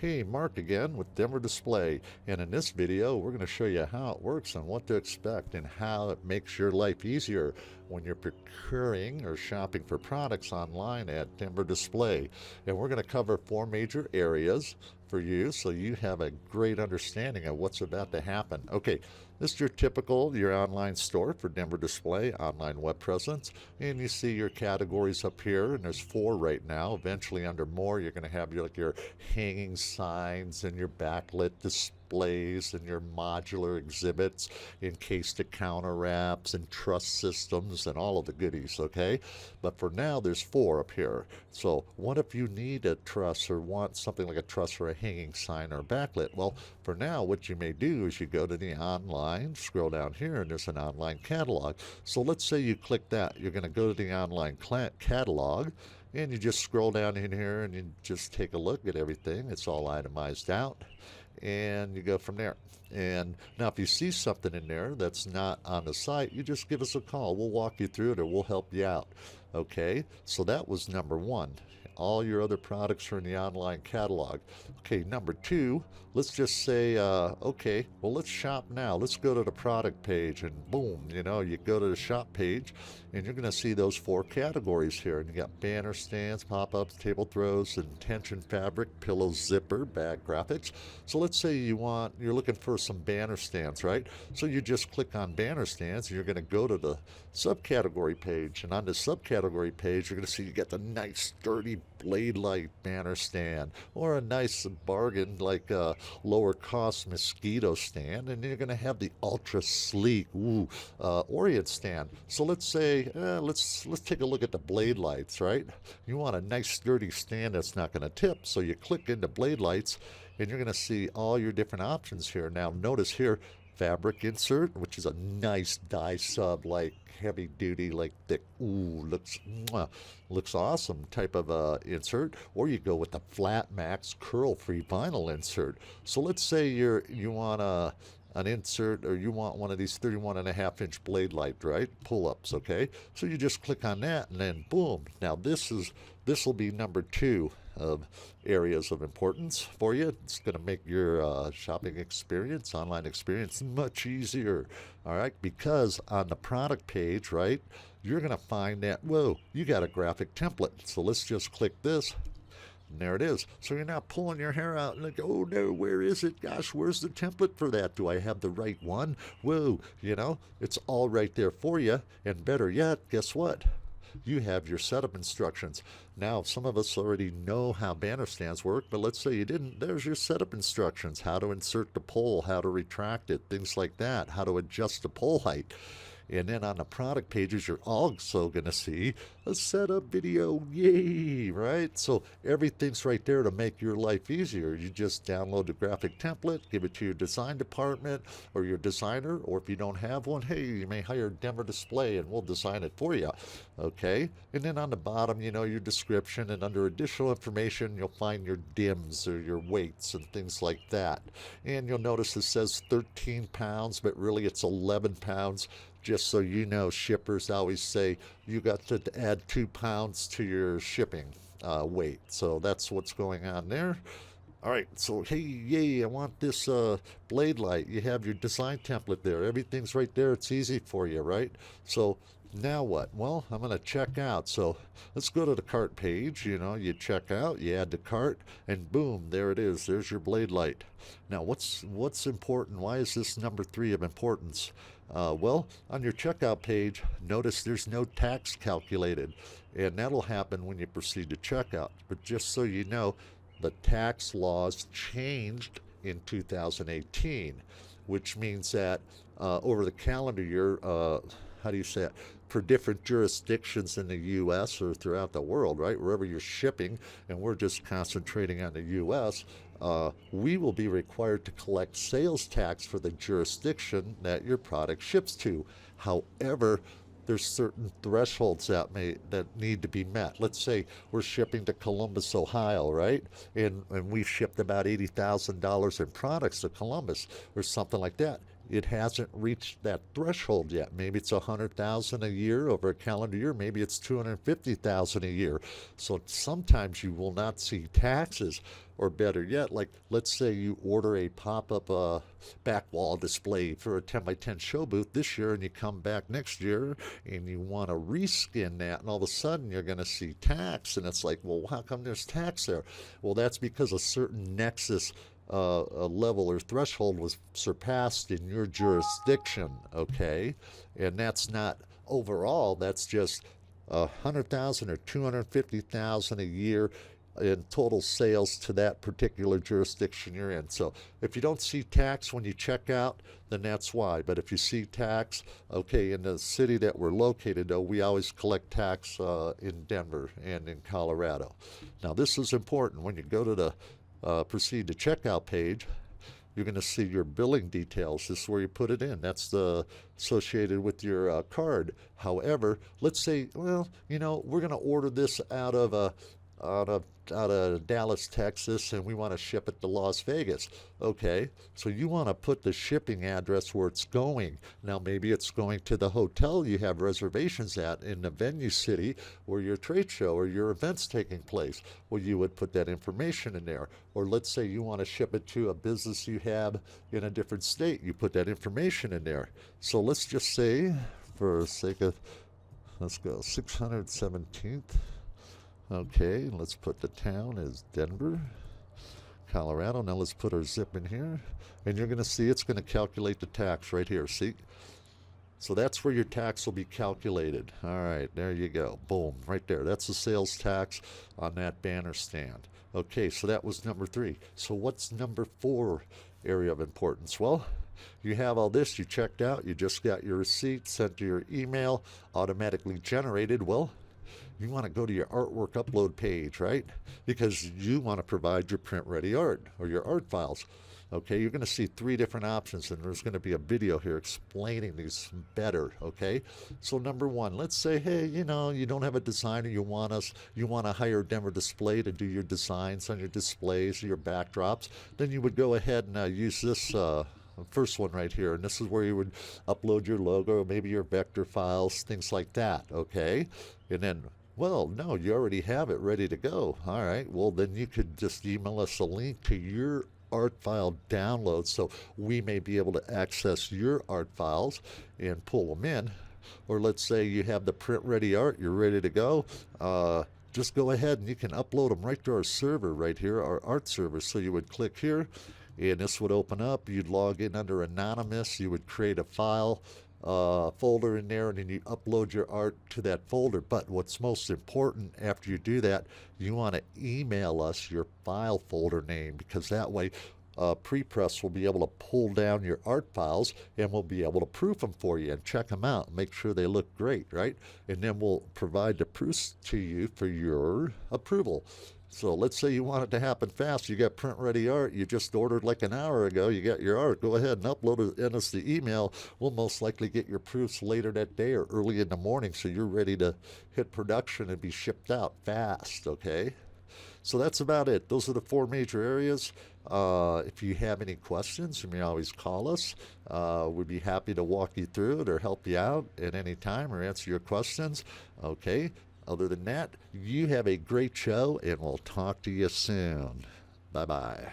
Hey, Mark again with Denver Display, and in this video we're going to show you how it works and what to expect and how it makes your life easier when you're procuring or shopping for products online at Denver Display. And we're going to cover four major areas for you so you have a great understanding of what's about to happen. Okay, this is your online store for Denver Display, online web presence, and you see your categories up here, and there's four right now. Eventually under more you're going to have your hanging signs and your backlit displays and your modular exhibits, encased counter wraps and truss systems and all of the goodies, okay? But for now there's four up here. So what if you need a truss or want something like a truss or a hanging sign or backlit? Well, for now what you may do is you go to the online, scroll down here, and there's an online catalog. So let's say you click that. You're going to go to the online catalog, and you just scroll down in here and you just take a look at everything. It's all itemized out, and you go from there. And now if you see something in there that's not on the site, you just give us a call. We'll walk you through it or we'll help you out. Okay, so that was number one. All your other products are in the online catalog. Okay, number two, let's just say, okay, well, let's shop now. Let's go to the product page, and boom, you go to the shop page, and you're going to see those four categories here. And you got banner stands, pop-ups, table throws, and tension fabric, pillow zipper, bag graphics. So let's say you're looking for some banner stands, right? So you just click on banner stands, and you're going to go to the subcategory page. And on the subcategory page, you're going to see you got the nice, sturdy Blade Light banner stand, or a nice bargain like a lower cost mosquito stand, and you're going to have the ultra sleek Orient stand. So let's say let's take a look at the Blade Lights, right? You want a nice sturdy stand that's not going to tip, so you click into Blade Lights and you're going to see all your different options here. Now notice here, fabric insert, which is a nice dye sub, like heavy duty, like thick, looks awesome type of insert. Or you go with the flat max curl free vinyl insert. So let's say you want an insert, or you want one of these 31.5-inch Blade Light, right? Pull-ups, okay? So you just click on that, and then boom. Now this will be number two of areas of importance for you. It's going to make your shopping experience, online experience, much easier. All right, because on the product page, right, you're going to find that, whoa, you got a graphic template. So let's just click this. And there it is. So you're not pulling your hair out and like, oh no, where is it? Gosh, where's the template for that? Do I have the right one? Whoa, it's all right there for you. And better yet, guess what? You have your setup instructions. Now, some of us already know how banner stands work, but let's say you didn't. There's your setup instructions, how to insert the pole, how to retract it, things like that, how to adjust the pole height. And then on the product pages, you're also going to see a setup video. Yay, right? So everything's right there to make your life easier. You just download the graphic template, give it to your design department or your designer, or if you don't have one, hey, you may hire Denver Display and we'll design it for you. Okay? And then on the bottom, your description, and under additional information, you'll find your DIMs or your weights and things like that. And you'll notice it says 13 pounds, but really it's 11 pounds. Just so you know, shippers always say you got to add 2 pounds to your shipping weight. So that's what's going on there. All right, so hey, yay, I want this Blade Light. You have your design template there. Everything's right there. It's easy for you, right? So now what? Well, I'm going to check out. So let's go to the cart page. You check out, you add the cart, and boom, there it is. There's your Blade Light. Now, what's important? Why is this number 3 of importance? Well, on your checkout page, notice there's no tax calculated, and that'll happen when you proceed to checkout. But just so you know, the tax laws changed in 2018, which means that over the calendar year, how do you say it? For different jurisdictions in the U.S. or throughout the world, right? Wherever you're shipping, and we're just concentrating on the U.S., we will be required to collect sales tax for the jurisdiction that your product ships to. However, there's certain thresholds that need to be met. Let's say we're shipping to Columbus, Ohio, right? And we've shipped about $80,000 in products to Columbus or something like that. it hasn't reached that threshold yet. Maybe it's 100,000 a year over a calendar year. Maybe it's 250,000 a year. So sometimes you will not see taxes, or better yet, like let's say you order a pop-up back wall display for a 10 by 10 show booth this year, and you come back next year and you want to reskin that, and all of a sudden you're going to see tax, and it's like, well, how come there's tax there? Well, that's because a certain nexus a level or threshold was surpassed in your jurisdiction, okay? And that's not overall, that's just 100,000 or 250,000 a year in total sales to that particular jurisdiction you're in. So if you don't see tax when you check out, then that's why. But if you see tax, okay, in the city that we're located, though, we always collect tax in Denver and in Colorado. Now, this is important. When you go to the proceed to checkout page, you're going to see your billing details. This is where you put it in. That's the associated with your card. However, let's say, well, you know, we're going to order this out of Dallas, Texas, and we want to ship it to Las Vegas. Okay, so you want to put the shipping address where it's going. Now, maybe it's going to the hotel you have reservations at in the venue city where your trade show or your event's taking place. Well, you would put that information in there. Or let's say you want to ship it to a business you have in a different state. You put that information in there. So let's just say, for the sake of, let's go 617th. Okay, let's put the town as Denver, Colorado. Now let's put our zip in here. And you're going to see it's going to calculate the tax right here. See? So that's where your tax will be calculated. All right, there you go. Boom, right there. That's the sales tax on that banner stand. Okay, so that was number 3. So what's number 4 area of importance? Well, you have all this. You checked out. You just got your receipt sent to your email, automatically generated. Well, you want to go to your artwork upload page, right? Because you want to provide your print-ready art or your art files. Okay, you're going to see 3 different options, and there's going to be a video here explaining these better, okay? So number 1, let's say, hey, you know, you don't have a designer, you want to hire Denver Display to do your designs on your displays, your backdrops, then you would go ahead and use this first one right here, and this is where you would upload your logo, maybe your vector files, things like that, okay? And then, well, no, you already have it ready to go. All right, well, then you could just email us a link to your art file download so we may be able to access your art files and pull them in. Or let's say you have the print ready art, you're ready to go. Just go ahead and you can upload them right to our server right here, our art server. So you would click here and this would open up. You'd log in under Anonymous. You would create a file folder in there, and then you upload your art to that folder. But what's most important after you do that, you want to email us your file folder name, because that way Prepress will be able to pull down your art files and we'll be able to proof them for you and check them out, make sure they look great, right? And then we'll provide the proofs to you for your approval. So let's say you want it to happen fast. You got print ready art. You just ordered like an hour ago. You got your art. Go ahead and upload it in us the email. We'll most likely get your proofs later that day or early in the morning, so you're ready to hit production and be shipped out fast, okay? So that's about it. Those are the 4 major areas. If you have any questions, you may always call us. We'd be happy to walk you through it or help you out at any time or answer your questions, okay? Other than that, you have a great show, and we'll talk to you soon. Bye-bye.